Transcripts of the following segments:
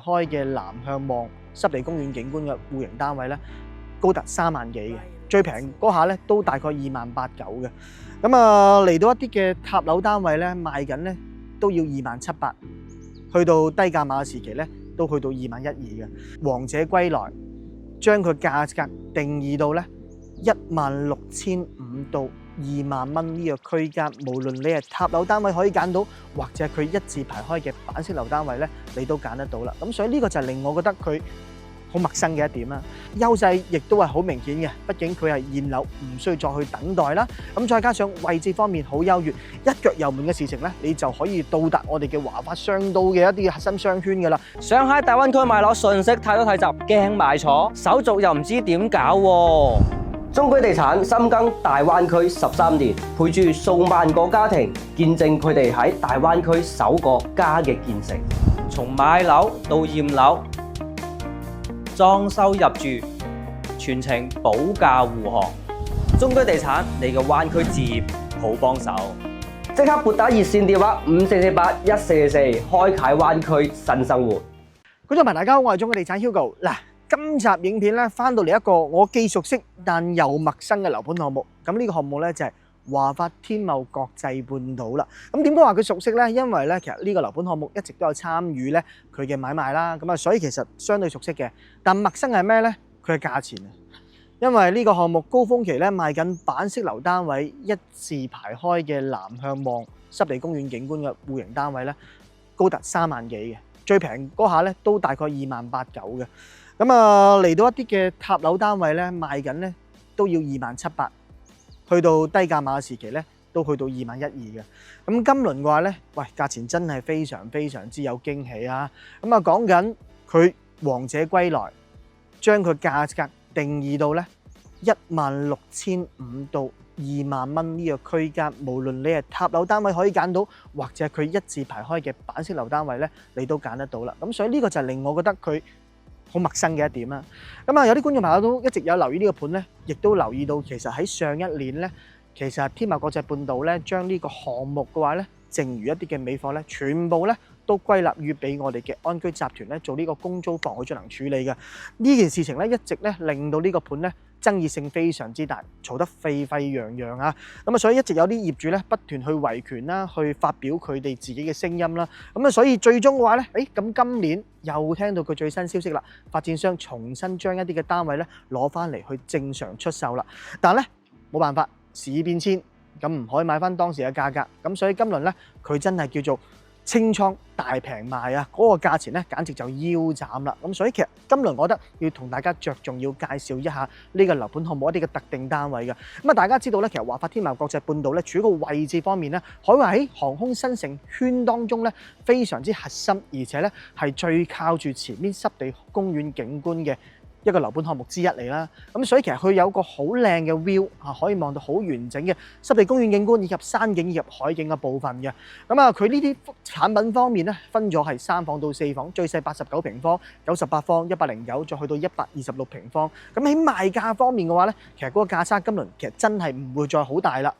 開嘅南向望濕地公園景觀嘅戶型單位咧，高達3萬幾嘅，最平嗰下咧都大概2.89嘅。咁嚟到一啲嘅塔樓單位咧，賣緊咧都要27,800，去到低價碼時期咧都去到21,200嘅。王者歸來，將佢價格定義到咧16,500到2萬蚊呢個區間，無論你係塔樓單位可以揀到，或者佢一字排開嘅板式樓單位咧，你都揀得到啦。咁所以呢個就係令我覺得佢好陌生嘅一點啦。優勢亦都係好明顯嘅，畢竟佢係現樓，唔需要再去等待啦。咁再加上位置方面好優越，一腳油門嘅事情咧，你就可以到達我哋嘅華發商都嘅一啲核心商圈噶啦。想喺大灣區買樓，信息太多太雜，驚買錯，手續又唔知點搞喎。中居地產深耕大灣區13年，陪住數萬個家庭，見證佢哋喺大灣區首個家嘅建成。從買樓到驗樓，裝修入住，全程保駕護航。中居地產，你嘅灣區置業好幫手。即刻撥打熱線電話54481444，開啟灣區新生活。觀眾朋友大家好，我係中居地產 Hugo。嗱，今集影片咧翻到嚟一個我既熟悉但又陌生嘅樓盤項目。咁呢個項目咧就係華發天茂國際半島啦。咁點解話佢熟悉咧？因為咧其實呢個樓盤項目一直都有參與咧佢嘅買賣啦。咁所以其實相對熟悉嘅。但陌生係咩咧？佢嘅價錢啊。因為呢個項目高峰期咧賣緊板式樓單位一字排開嘅南向望濕地公園景觀嘅戶型單位咧，高達3萬幾嘅，最平嗰下咧都大概2.89嘅。咁嚟到一啲嘅塔樓單位咧，賣緊咧都要27,800，去到低價碼時期咧都去到21,200嘅。咁今輪嘅話咧，喂，價錢真係非常非常之有驚喜啊！講緊佢王者歸來，將佢價格定義到咧16,500到2萬蚊呢個區間，無論你係塔樓單位可以揀到，或者佢一字排開嘅板式樓單位咧，你都揀得到啦。咁所以呢個就係令我覺得佢好陌生嘅一點啦。有啲觀眾朋友都一直有留意呢個盤咧，亦都留意到其實喺上一年咧，其實天茂國際半島咧將呢個項目嘅話咧，剩餘一啲嘅尾貨咧，全部咧都歸納於俾我哋嘅安居集團咧做呢個公租房去進行處理嘅。呢件事情咧一直咧令到呢個盤咧爭議性非常之大，嘈得沸沸揚揚啊！所以一直有啲業主咧不斷去維權啦，去發表佢哋自己嘅聲音啦。所以最終嘅話咧，咁今年又聽到佢最新消息啦，發展商重新將一啲嘅單位咧攞翻嚟去正常出售啦。但係咧冇辦法，事已變遷，咁唔可以買翻當時嘅價格。咁所以今輪咧佢真係叫做清倉大平賣啊！嗰個價錢咧簡直就腰斬啦。所以其實今輪我覺得要同大家着重要介紹一下呢個樓盤項目一啲嘅特定單位嘅。大家知道咧，其實華發天茂國際半島咧處於個位置方面咧，可以話喺航空新城圈當中咧非常之核心，而且咧係最靠住前面濕地公園景觀嘅一個樓盤項目之一嚟啦。所以其實佢有個好靚嘅 view 可以望到好完整嘅濕地公園景觀以及山景以及海景嘅部分嘅。佢呢啲產品方面咧分咗係3房到4房，最細89平方、98方、109，再去到126平方。喺賣價方面嘅話咧，其實嗰個價差今輪其實真係唔會再好大啦。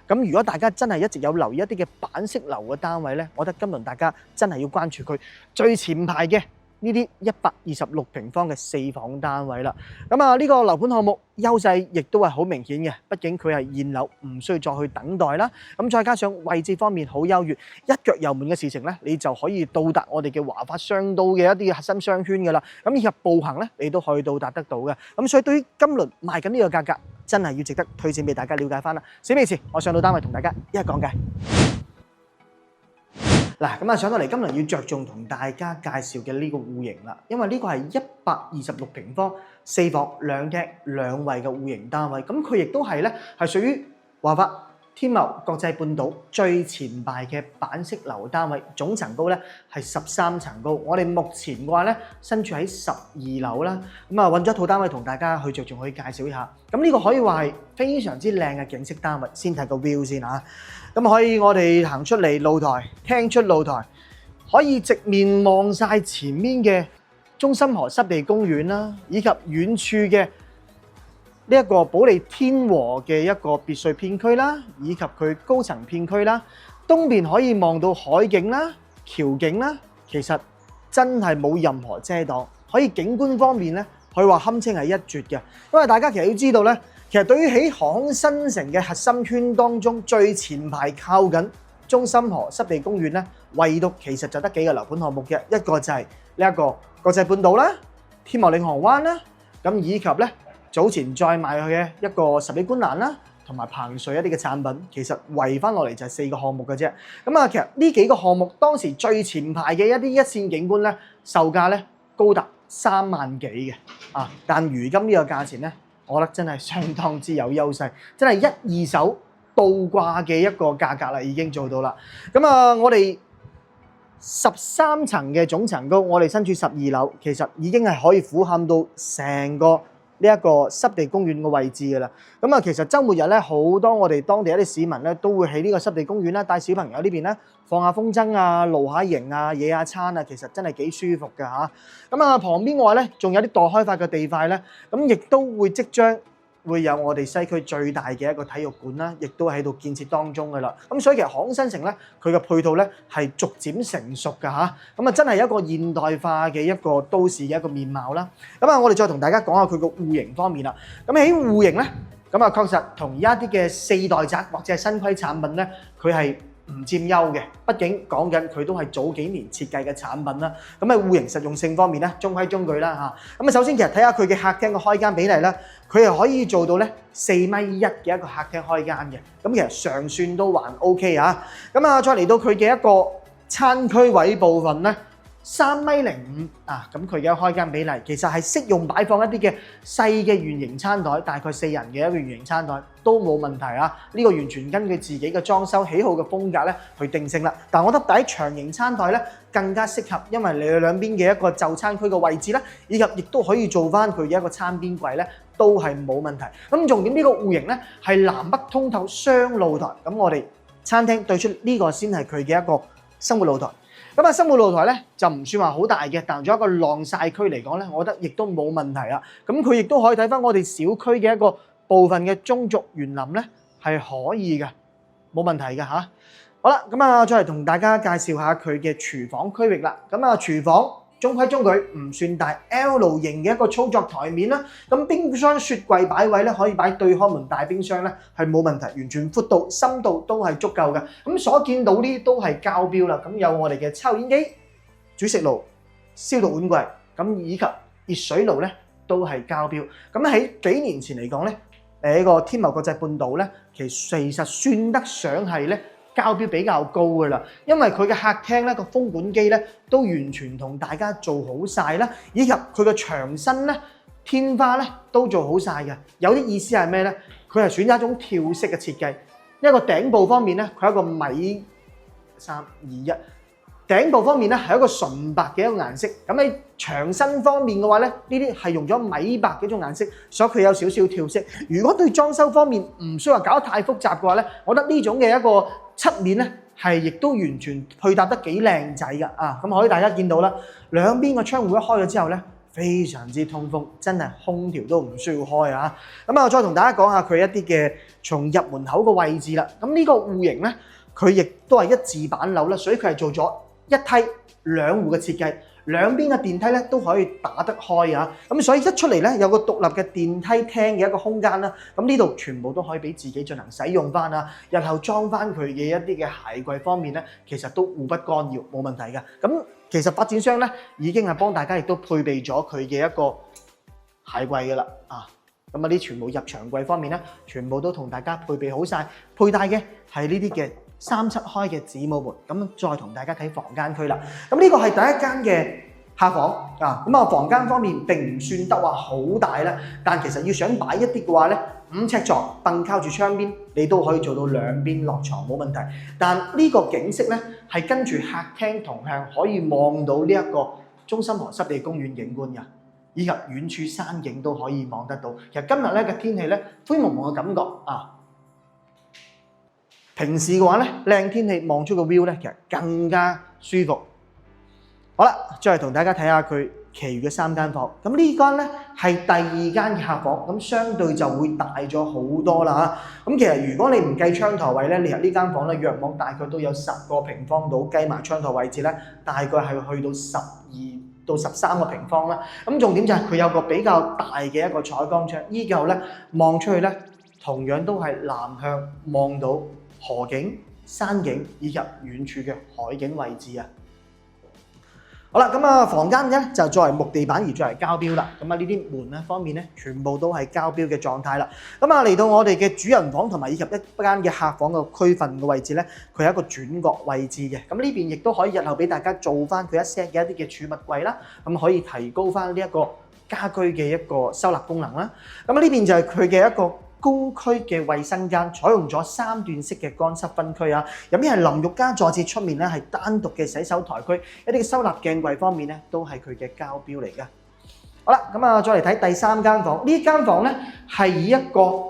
如果大家真係一直有留意一啲嘅板式樓嘅單位咧，我覺得今輪大家真係要關注佢最前排嘅呢啲126平方嘅4房單位啦。呢個樓盤項目優勢亦都係好明顯嘅，畢竟佢係現樓，唔需要再去等待啦。再加上位置方面好優越，一腳油門嘅事情咧，你就可以到達我哋嘅華發商都嘅一啲核心商圈噶啦。以及步行咧，你都可以到達得到嘅。所以對於今輪賣緊呢個價格，真係要值得推薦俾大家了解翻啦。事不宜遲，我上到單位同大家一一講解。嗱，上到嚟今輪要着重同大家介紹嘅呢個戶型啦，因為呢個係126平方4房2廳2衛嘅戶型單位，佢亦都係咧係屬於華發天茂國際半島最前排嘅板式樓單位，總層高咧係13層高。我哋目前嘅話咧身處喺12樓啦，揾咗一套單位同大家去着重去介紹一下。呢個可以話係非常之靚嘅景色單位，先睇個 view 先嚇。可以我哋行出嚟露台，聽出露台，可以直面望晒前面嘅中心河濕地公園啦，以及遠處嘅呢一個保利天和嘅一個別墅片區啦，以及佢高層片區啦。東邊可以望到海景啦、橋景啦。其實真係冇任何遮擋，可以景觀方面咧，可以話堪稱係一絕嘅。因為大家其實要知道咧，其實對於喺航空新城嘅核心圈當中最前排靠緊中心河濕地公園咧，唯獨其實就得幾個樓盤項目嘅，一個就係呢一個國際半島啦、天幕領航灣啦，咁以及咧早前再賣去嘅一個十里觀瀾啦，同埋彭帥一啲嘅產品，其實圍翻落嚟就係4個項目嘅啫。咁啊，其實呢幾個項目當時最前排嘅一啲一線景觀咧，售價咧高達3萬幾嘅啊！但如今呢個價錢咧，我覺得真係相當之有優勢，真係一二手倒掛嘅一個價格啦，已經做到啦。咁啊，我哋13層嘅總層高，我哋身處12樓，其實已經係可以俯瞰到成個呢一個濕地公園嘅位置㗎啦。咁啊，其實週末日咧，好多我哋當地一啲市民咧，都會喺呢個濕地公園啦，帶小朋友呢邊咧放下風箏啊、露下營啊、野下餐啊，其實真係幾舒服㗎嚇。咁啊，旁邊嘅話咧，仲有啲待開發嘅地塊咧，咁亦都會即將會有我哋西區最大嘅一個體育館啦，亦都喺度建設當中㗎啦。咁所以其實航空新城咧，佢嘅配套咧係逐漸成熟㗎嚇。咁啊，真係一個現代化嘅一個都市嘅一個面貌啦。咁啊，我哋再同大家講下佢個戶型方面啦。咁喺戶型咧，咁啊確實同而家啲嘅4代宅或者係新規產品咧，佢係唔佔優嘅。畢竟講緊佢都係早幾年設計嘅產品啦。咁喺戶型實用性方面咧，中規中矩啦嚇。咁啊，首先其實睇下佢嘅客廳嘅開間比例咧，佢係可以做到咧4.1米嘅一個客廳開間嘅。咁其實尚算都還 OK 啊。咁啊，再嚟到佢嘅一個餐區位部分咧，3.05米啊。咁佢嘅開間比例其實係適用擺放一啲嘅細嘅圓形餐台，大概4人嘅一個圓形餐台都冇問題啊。呢個完全根據自己嘅裝修喜好嘅風格咧去定性啦。但我覺得擺長形餐台咧更加適合，因為你哋兩邊嘅一個就餐區嘅位置咧，以及亦都可以做翻佢嘅一個餐邊櫃咧，都係冇問題。咁重點呢個戶型咧係南北通透雙露台，咁我哋餐廳對出呢個先係佢嘅一個生活露台。咁啊，生活露台咧就唔算話好大嘅，但作為一個晾曬區嚟講咧，我覺得亦都冇問題啦。咁佢亦都可以睇翻我哋小區嘅一個部分嘅中軸園林咧，係可以嘅，冇問題嘅嚇。好啦，咁啊，再嚟同大家介紹下佢嘅廚房區域啦。咁啊，廚房中規中矩，唔算大 L 型嘅一個操作台面啦。咁冰箱、雪櫃擺位咧，可以擺對開門大冰箱咧，係冇問題，完全闊度、深度都係足夠嘅。咁所見到呢啲都係交標啦。咁有我哋嘅抽煙機、煮食爐、消毒碗櫃，咁以及熱水爐咧都係交標。咁喺幾年前嚟講咧，呢個天茂國際半島咧，其實算得上係咧交標比較高㗎啦，因為佢嘅客廳咧個風管機咧都完全同大家做好晒啦，以及佢嘅牆身咧、天花咧都做好晒嘅。有啲意思係咩咧？佢係選擇一種跳式嘅設計，一個頂部方面咧，佢係一個米321。頂部方面咧係一個純白嘅一個顏色，咁喺牆身方面嘅話咧，呢啲係用咗米白嘅一種顏色，所以佢有少少跳色。如果對裝修方面唔需要搞得太複雜嘅話咧，我覺得呢種嘅一個漆面咧係亦都完全配搭得幾靚仔㗎啊！咁可以大家見到啦，兩邊個窗戶一開咗之後咧，非常之通風，真係空調都唔需要開啊！咁啊，再同大家講下佢一啲嘅從入門口嘅位置啦。咁呢個戶型咧，佢亦都係一字板樓啦，所以佢係做咗一梯兩戶嘅設計，兩邊嘅電梯咧都可以打得開啊！咁所以一出嚟咧有個獨立嘅電梯廳嘅一個空間啦。咁呢度全部都可以俾自己進行使用翻啊！日後裝翻佢嘅一啲嘅鞋櫃方面咧，其實都互不干擾，冇問題嘅。咁其實發展商咧已經係幫大家亦都配備咗佢嘅一個鞋櫃嘅啦啊！咁啊啲全部入牆櫃方面咧，全部都同大家配備好晒，配戴嘅係呢啲嘅3七開嘅子母門。咁再同大家睇房間區啦。咁呢個係第一間嘅客房啊。咁啊房間方面並唔算得話好大啦，但其實要想擺一啲嘅話咧，5尺床凳靠住窗邊，你都可以做到兩邊落床冇問題。但呢個景色咧係跟住客廳同向，可以望到呢一個中心河濕地公園景觀㗎，以及遠處山景都可以望得到。其實今日咧嘅天氣咧灰蒙蒙嘅感覺啊。平時嘅話咧，靚天氣望出個 view 咧，其實更加舒服。好啦，再嚟同大家睇下佢其餘嘅3間房。咁呢間咧係第2間嘅客房，咁相對就會大咗好多啦嚇。咁其實如果你唔計窗台位咧，你入呢間房咧約莫大概都有10個平方到，計埋窗台位置咧，大概係去到12到13個平方啦。咁重點就係佢有個比較大嘅一個採光窗，依舊咧望出去咧，同樣都係南向望到河景、山景以及遠處嘅海景位置啊。好啦，咁啊房間咧就作為木地板而作為膠標啦。咁啊呢啲門咧方面咧，全部都係膠標嘅狀態啦。咁啊嚟到我哋嘅主人房同埋以及一間嘅客房嘅區分嘅位置咧，佢係一個轉角位置嘅。咁呢邊亦都可以日後俾大家做翻佢一 set 嘅一啲嘅儲物櫃啦。咁可以提高翻呢一個家居嘅一個收納功能啦。咁呢邊就係佢嘅一個高區嘅衛生間，採用咗3段式嘅乾濕分區啊。入面係淋浴間坐廁，出面咧係單獨嘅洗手台區，一啲嘅收納鏡櫃方面咧都係佢嘅膠標嚟㗎。好啦，咁啊再嚟睇第3間房，呢間房咧係以一個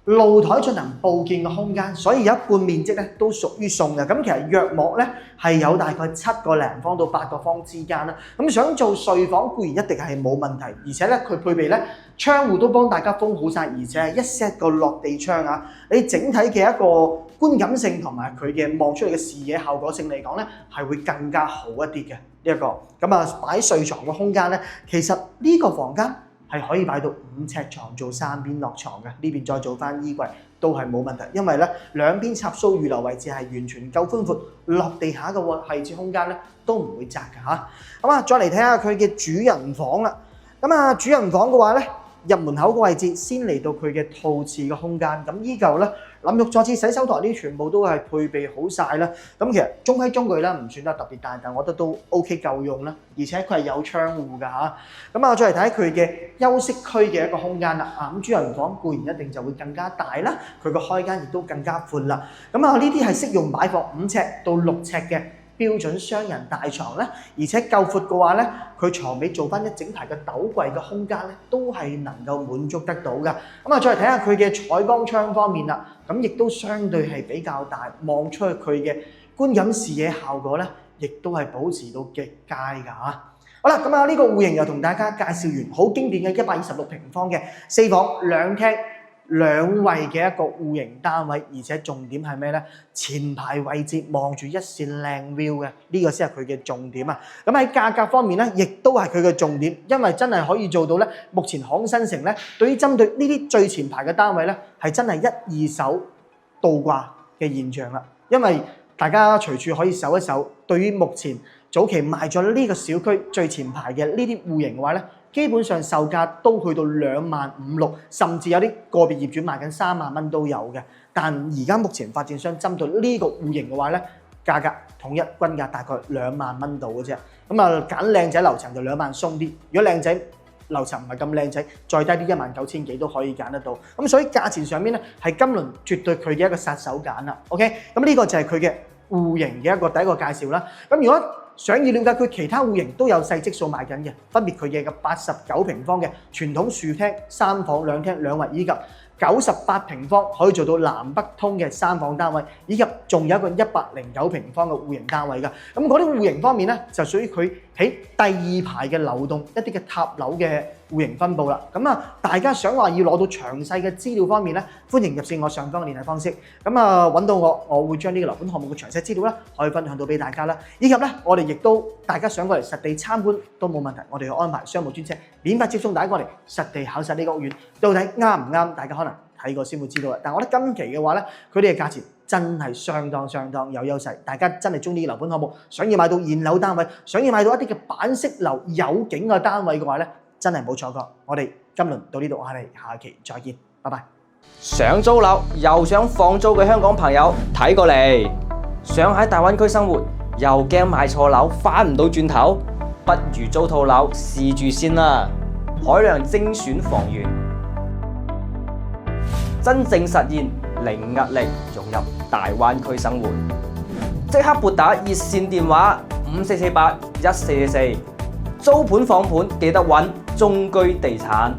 露台進行佈建嘅空間，所以有一半面積咧都屬於送嘅。咁其實約莫咧係有大概7個零方到8個方之間啦。咁想做睡房固然一定係冇問題，而且咧佢配備咧窗戶都幫大家封好晒，而且係一 set 個落地窗啊。你整體嘅一個觀感性同埋佢嘅望出嚟嘅視野效果性嚟講咧，係會更加好一啲嘅呢一個。咁啊擺睡床嘅空間咧，其實呢個房間係可以擺到5尺床做3邊落床嘅，呢邊再做翻衣櫃都係冇問題，因為咧兩邊插蘇預留位置係完全夠寬闊，落地下嘅位置空間咧都唔會窄嘅嚇。咁啊，再嚟睇下佢嘅主人房啦。咁啊，主人房嘅話咧，入門口個位置先嚟到佢嘅套廁嘅空間，咁依舊咧淋浴坐廁洗手台呢全部都係配備好晒啦。咁其實中規中矩啦，唔算得特別大，但我覺得都 OK 夠用啦。而且佢係有窗戶㗎嚇。咁啊，再嚟睇佢嘅休息區嘅一個空間啦。咁主人房固然一定就會更加大啦，佢個開間亦都更加寬啦。咁啊，呢啲係適用擺放5尺到6尺嘅標準雙人大床咧，而且夠闊嘅話咧，佢床尾做翻一整排嘅斗櫃嘅空間咧，都係能夠滿足得到㗎。咁啊，再嚟睇下佢嘅採光窗方面啦，咁亦都相對係比較大，望出去佢嘅觀感視野效果咧，亦都係保持到極佳㗎嚇。好啦，咁啊呢個戶型又同大家介紹完，好經典嘅126平方嘅4房2廳2衛嘅一個戶型單位，而且重點係咩咧？前排位置望住一線靚 view 嘅，呢個先係佢嘅重點啊！咁喺價格方面咧，亦都係佢嘅重點，因為真係可以做到咧。目前港新城咧，對於針對呢啲最前排嘅單位咧，係真係1、2手倒掛嘅現象啦。因為大家隨處可以搜一搜，對於目前早期賣咗呢個小區最前排嘅呢啲戶型嘅話咧，基本上售價都去到25000-26000，甚至有啲個別業主賣緊3萬蚊都有嘅。但而家目前發展商針對呢個戶型嘅話咧，價格統一均價大概2萬蚊度嘅啫。咁啊揀靚仔樓層就2萬鬆啲，如果靚仔樓層唔係咁靚仔，再低啲19000幾都可以揀得到。咁所以價錢上面咧係今輪絕對佢嘅一個殺手鐧啦。OK， 咁呢個就係佢嘅戶型嘅一個第一個介紹啦。咁如果想要了解佢其他戶型都有細積數賣緊嘅，分別佢嘅89平方嘅傳統樹廳3房2廳2衛，以及98平方可以做到南北通嘅3房單位，以及仲有一個109平方嘅戶型單位㗎。咁嗰啲戶型方面咧，就屬於佢喺第2排嘅樓棟一啲嘅塔樓嘅戶型分佈啦。咁啊，大家想話要攞到詳細嘅資料方面咧，歡迎入線我上方嘅聯繫方式。咁啊，揾到我會將呢個樓盤項目嘅詳細資料啦，可以分享到俾大家啦。以及咧，我哋亦都大家想過嚟實地參觀都冇問題，我哋會安排商務專車免費接送大家過嚟實地考察呢個屋苑，到底啱唔啱？大家可能睇過先會知道啦。但我覺得今期嘅話咧，佢哋嘅價錢真係相當有優勢。大家真係中意呢個樓盤項目，想要買到現樓單位，想要買到一啲嘅版式樓有景嘅單位嘅話咧，真係冇錯過。我哋今輪到呢度，我哋下期再見，拜拜。想租樓又想放租嘅香港朋友睇過嚟，想喺大灣區生活又驚買錯樓翻唔到轉頭，不如租套樓試住先啦。海量精選房源，真正實現零壓力融入大灣區生活，即刻撥打熱線電話54481444，租盤房盤記得揾中居地產。